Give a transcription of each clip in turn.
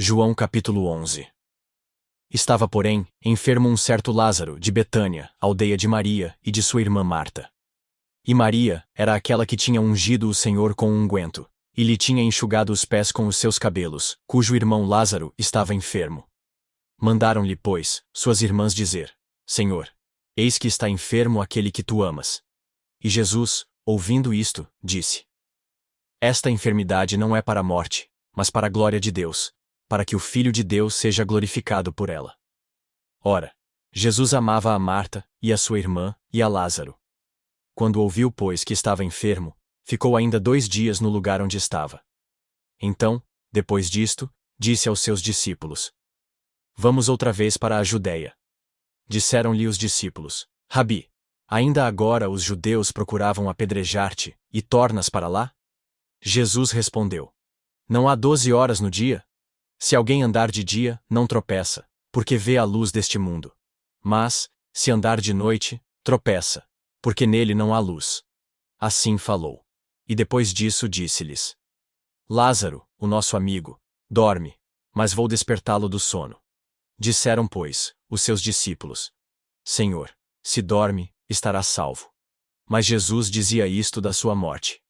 João capítulo 11. Estava, porém, enfermo um certo Lázaro, de Betânia, aldeia de Maria e de sua irmã Marta. E Maria era aquela que tinha ungido o Senhor com um unguento, e lhe tinha enxugado os pés com os seus cabelos, cujo irmão Lázaro estava enfermo. Mandaram-lhe, pois, suas irmãs dizer: Senhor, eis que está enfermo aquele que tu amas. E Jesus, ouvindo isto, disse: Esta enfermidade não é para a morte, mas para a glória de Deus, para que o Filho de Deus seja glorificado por ela. Ora, Jesus amava a Marta, e a sua irmã, e a Lázaro. Quando ouviu, pois, que estava enfermo, ficou ainda 2 dias no lugar onde estava. Então, depois disto, disse aos seus discípulos: Vamos outra vez para a Judéia. Disseram-lhe os discípulos: Rabi, ainda agora os judeus procuravam apedrejar-te, e tornas para lá? Jesus respondeu: Não há 12 horas no dia? Se alguém andar de dia, não tropeça, porque vê a luz deste mundo. Mas, se andar de noite, tropeça, porque nele não há luz. Assim falou. E depois disso disse-lhes: Lázaro, o nosso amigo, dorme, mas vou despertá-lo do sono. Disseram, pois, os seus discípulos: Senhor, se dorme, estará salvo. Mas Jesus dizia isto da sua morte.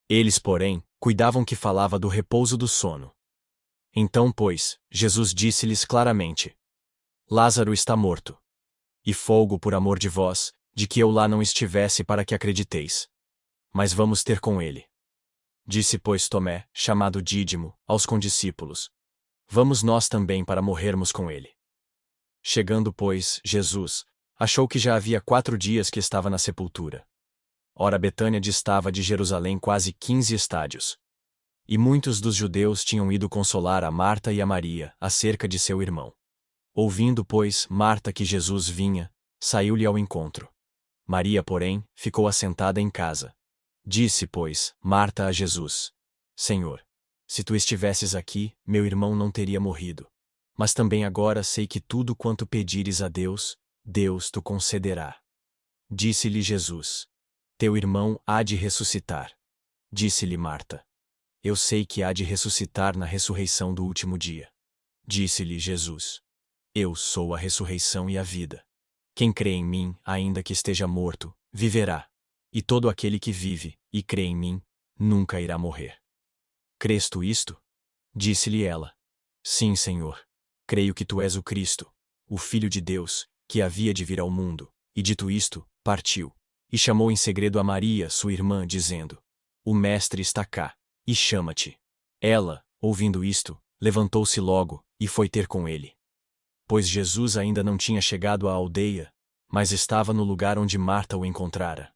Eles, porém, cuidavam que falava do repouso do sono. Então, pois, Jesus disse-lhes claramente: Lázaro está morto. E folgo por amor de vós, de que eu lá não estivesse para que acrediteis. Mas vamos ter com ele. Disse, pois, Tomé, chamado Dídimo, aos condiscípulos: Vamos nós também para morrermos com ele. Chegando, pois, Jesus, achou que já havia 4 dias que estava na sepultura. Ora, Betânia distava de Jerusalém quase 15 estádios. E muitos dos judeus tinham ido consolar a Marta e a Maria acerca de seu irmão. Ouvindo, pois, Marta que Jesus vinha, saiu-lhe ao encontro. Maria, porém, ficou assentada em casa. Disse, pois, Marta a Jesus: Senhor, se tu estivesses aqui, meu irmão não teria morrido. Mas também agora sei que tudo quanto pedires a Deus, Deus te concederá. Disse-lhe Jesus: Teu irmão há de ressuscitar. Disse-lhe Marta: Eu sei que há de ressuscitar na ressurreição do último dia. Disse-lhe Jesus: Eu sou a ressurreição e a vida. Quem crê em mim, ainda que esteja morto, viverá. E todo aquele que vive, e crê em mim, nunca irá morrer. Crês tu isto? Disse-lhe ela: Sim, Senhor. Creio que tu és o Cristo, o Filho de Deus, que havia de vir ao mundo. E dito isto, partiu. E chamou em segredo a Maria, sua irmã, dizendo: O Mestre está cá, e chama-te. Ela, ouvindo isto, levantou-se logo, e foi ter com ele. Pois Jesus ainda não tinha chegado à aldeia, mas estava no lugar onde Marta o encontrara.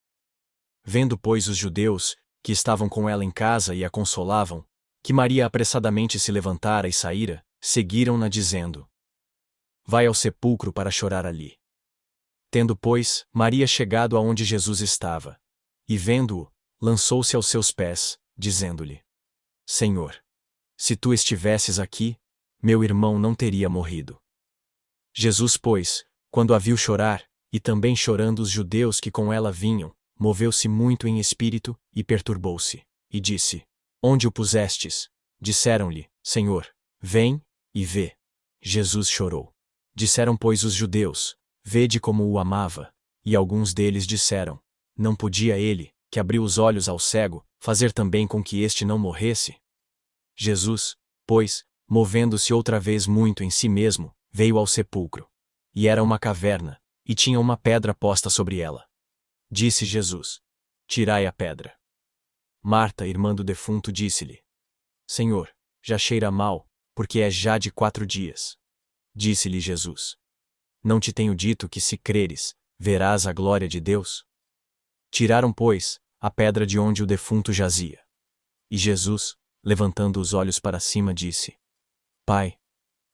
Vendo, pois, os judeus, que estavam com ela em casa e a consolavam, que Maria apressadamente se levantara e saíra, seguiram-na dizendo: Vai ao sepulcro para chorar ali. Tendo, pois, Maria chegado aonde Jesus estava, e vendo-o, lançou-se aos seus pés, dizendo-lhe: Senhor, se tu estivesses aqui, meu irmão não teria morrido. Jesus, pois, quando a viu chorar, e também chorando os judeus que com ela vinham, moveu-se muito em espírito, e perturbou-se, e disse: Onde o pusestes? Disseram-lhe: Senhor, vem, e vê. Jesus chorou. Disseram, pois, os judeus: Vede como o amava. E alguns deles disseram: Não podia ele, que abriu os olhos ao cego, fazer também com que este não morresse? Jesus, pois, movendo-se outra vez muito em si mesmo, veio ao sepulcro. E era uma caverna, e tinha uma pedra posta sobre ela. Disse Jesus: Tirai a pedra. Marta, irmã do defunto, disse-lhe: Senhor, já cheira mal, porque é já de 4 dias. Disse-lhe Jesus: Não te tenho dito que, se creres, verás a glória de Deus? Tiraram, pois, a pedra de onde o defunto jazia. E Jesus, levantando os olhos para cima, disse: Pai,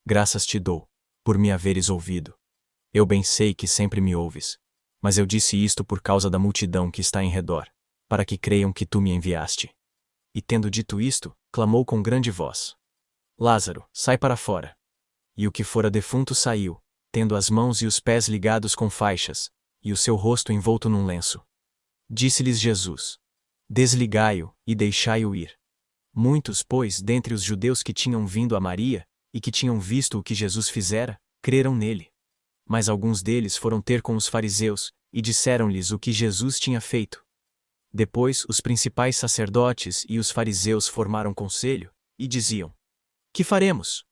graças te dou, por me haveres ouvido. Eu bem sei que sempre me ouves. Mas eu disse isto por causa da multidão que está em redor, para que creiam que tu me enviaste. E tendo dito isto, clamou com grande voz: Lázaro, sai para fora. E o que fora defunto saiu, tendo as mãos e os pés ligados com faixas, e o seu rosto envolto num lenço. Disse-lhes Jesus: Desligai-o, e deixai-o ir. Muitos, pois, dentre os judeus que tinham vindo a Maria, e que tinham visto o que Jesus fizera, creram nele. Mas alguns deles foram ter com os fariseus, e disseram-lhes o que Jesus tinha feito. Depois, os principais sacerdotes e os fariseus formaram conselho, e diziam: Que faremos?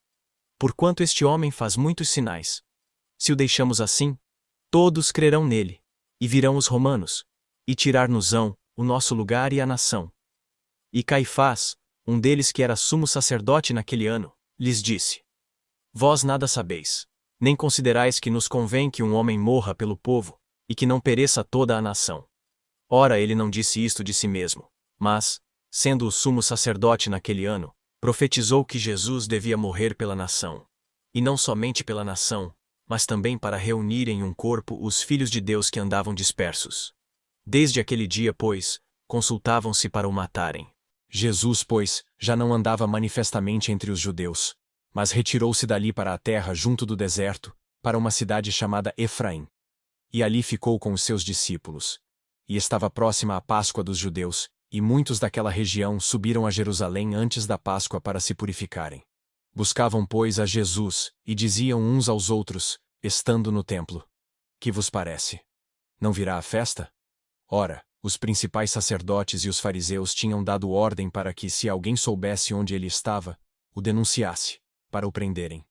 Porquanto este homem faz muitos sinais. Se o deixamos assim, todos crerão nele, e virão os romanos, e tirar-nos-ão o nosso lugar e a nação. E Caifás, um deles que era sumo sacerdote naquele ano, lhes disse: Vós nada sabeis, nem considerais que nos convém que um homem morra pelo povo, e que não pereça toda a nação. Ora, ele não disse isto de si mesmo, mas, sendo o sumo sacerdote naquele ano, profetizou que Jesus devia morrer pela nação. E não somente pela nação, mas também para reunir em um corpo os filhos de Deus que andavam dispersos. Desde aquele dia, pois, consultavam-se para o matarem. Jesus, pois, já não andava manifestamente entre os judeus, mas retirou-se dali para a terra junto do deserto, para uma cidade chamada Efraim. E ali ficou com os seus discípulos. E estava próxima a Páscoa dos judeus, e muitos daquela região subiram a Jerusalém antes da Páscoa para se purificarem. Buscavam, pois, a Jesus, e diziam uns aos outros, estando no templo: Que vos parece? Não virá a festa? Ora, os principais sacerdotes e os fariseus tinham dado ordem para que, se alguém soubesse onde ele estava, o denunciasse, para o prenderem.